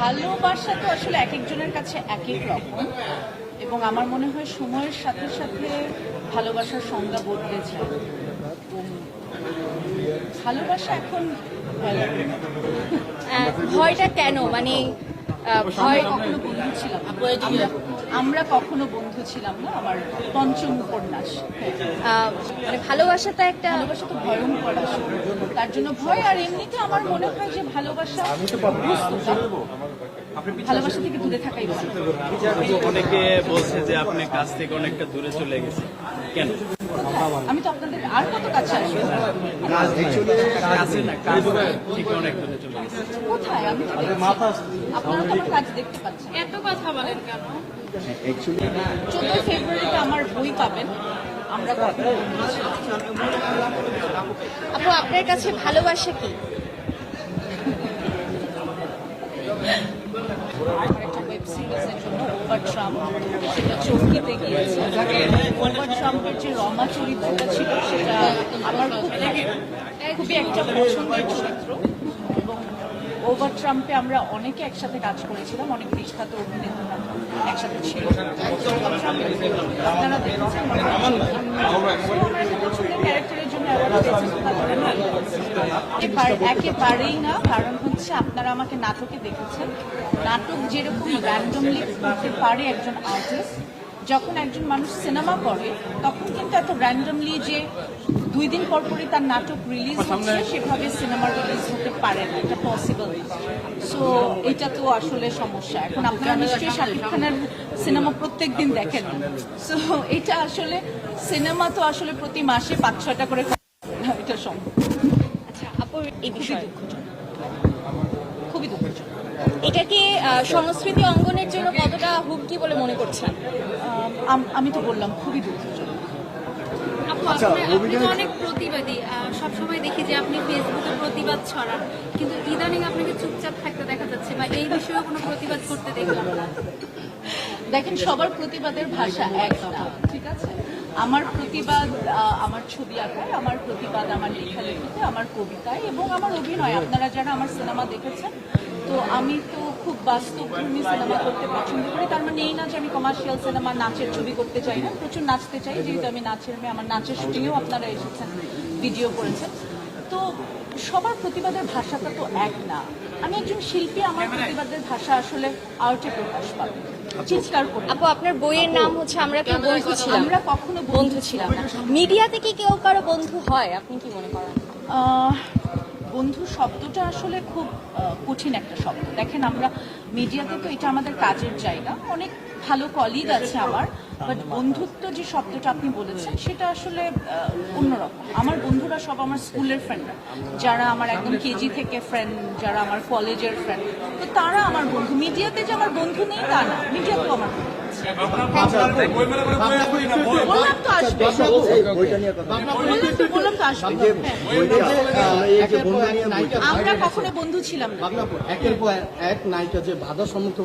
ভালোবাসা তো আসলে এক একজনের কাছে এক এক রকম, এবং আমার মনে হয় সময়ের সাথে সাথে ভালোবাসার সংজ্ঞা বদলেছে। ভালোবাসা এখন ভয়টা কেন? মানে ভয় কখনো বন্ধু ছিলাম আমরা কখনো বন্ধু ছিলাম না। আমার পঞ্চম উপন্যাস। মানে ভালোবাসাটা একটা ভালোবাসা তো ভয়ঙ্কর আসলে, তার জন্য ভয়। আর এমনিতে আমার মনে হয় যে ভালোবাসা ভালোবাসা থেকে দূরে থাকাই ভালো। অনেকে বলছে যে আপনি কাছ থেকে অনেকটা দূরে চলে গেছে, কেন? আমি তো আপনাদের আর কত কাছে আসবো? কাছে না, কাজ থেকে অনেক দূরে চলে গেছে। কোথায়? আমি তো দেখছি। আপনারা তো আমার কাজ দেখতে পাচ্ছেন। এত কথা বলেন কেন? 14 ফেব্রুয়ারিতে আমার বই পাবেন। আমরা কখনো বন্ধু ছিলাম। আপু, আপনার কাছে ভালোবাসা কি? একটা ওয়েব সিরিজের জন্য ওভার ট্রাম্প, সেটা চরকিতে গিয়েছে। ওভার ট্রাম্পের যে রমা চরিত্রটা ছিল সেটা আমার খুবই একটা পছন্দের চরিত্র। এবং ওভার ট্রাম্পে আমরা অনেকে একসাথে কাজ করেছিলাম, অনেক বিখ্যাত অভিনেতারা একসাথে ছিল। আপনারা দেখেছেন ক্যারেক্টারের জন্য একেবারেই না। কারণ হচ্ছে আপনারা আমাকে নাটকে দেখেছেন। নাটক যেরকম র্যান্ডমলি করতে পারে একজন আর্টিস্ট, যখন একজন মানুষ সিনেমা করে তখন কিন্তু এত র্যান্ডমলি যে 2 দিন পর পরই তার নাটক রিলিজ হচ্ছে সেভাবে সিনেমা রিলিজ হতে পারে না, এটা পসিবল। সো এটা তো আসলে সমস্যা। এখন আপনারা নিশ্চয়ই শাকিব খানের সিনেমা প্রত্যেক দিন দেখেন। সো এটা আসলে সিনেমা তো আসলে প্রতি মাসে 5-6টা করে এটা সম্ভব। আচ্ছা আপু, এই বিষয়ে খুবই দুঃখজনক। এটাকে সংস্কৃতি অঙ্গনের জন্য কতটা হুমকি বলে মনে করছেন? আমি তো বললাম খুবই দুঃখজনক। আপু, আপনি অনেক প্রতিবাদী, সবসময় দেখি যে আপনি ফেসবুকে প্রতিবাদ ছড়ান, কিন্তু ইদানিং আপনাকে চুপচাপ থাকতে দেখা যাচ্ছে, বা এই বিষয়ে কোনো প্রতিবাদ করতে দেখলাম না। দেখেন, সবার প্রতিবাদের ভাষা এক না, ঠিক আছে? আমার প্রতিবাদ আমার ছবি আঁকায়, আমার প্রতিবাদ আমার লেখালেখিতে, আমার কবিতায় এবং আমার অভিনয়। আপনারা যারা আমার সিনেমা দেখেছেন, তো আমি তো খুব বাস্তবধর্মী সিনেমা করতে পছন্দ করি। তার মানে এই না যে আমি কমার্শিয়াল সিনেমা নাচের ছবি করতে চাই না। প্রচুর নাচতে চাই, যেহেতু আমি নাচের মেয়ে। আমার নাচের শুটিংয়েও আপনারা এসেছেন, ভিডিও করেছেন। তো সবার প্রতিবাদের ভাষাটা তো এক না। আমি একজন শিল্পী, আমার প্রতিবাদের ভাষা আসলে আর্টে প্রকাশ পাবে, চিৎকার করে। আপু, আপনার বইয়ের নাম হচ্ছে আমরা কেউ বন্ধু ছিলাম। আমরা কখনো বন্ধু ছিলাম না। মিডিয়াতে কি কেউ কারো বন্ধু হয়? আপনি কি মনে করেন? বন্ধু শব্দটা আসলে খুব কঠিন একটা শব্দ। দেখেন, আমরা মিডিয়াতে তো এটা আমাদের কাজের জায়গা, অনেক ভালো কলিগ আছে আমার, বাট বন্ধুত্ব যে শব্দটা আপনি বলেছেন সেটা আসলে অন্যরকম। আমার বন্ধুরা সব আমার স্কুলের ফ্রেন্ডরা, যারা আমার একদম কেজি থেকে ফ্রেন্ড, যারা আমার কলেজের ফ্রেন্ড, তো তারা আমার বন্ধু। মিডিয়াতে যে আমার বন্ধু নেই তা না, মিডিয়াতেও আমার বন্ধু আছে। বললাম তো আসবে, বললাম তো আসবে। আমরা কখনো বন্ধু ছিলাম না। একের পর এক নায়িকা যে বাধার সম্মুখীন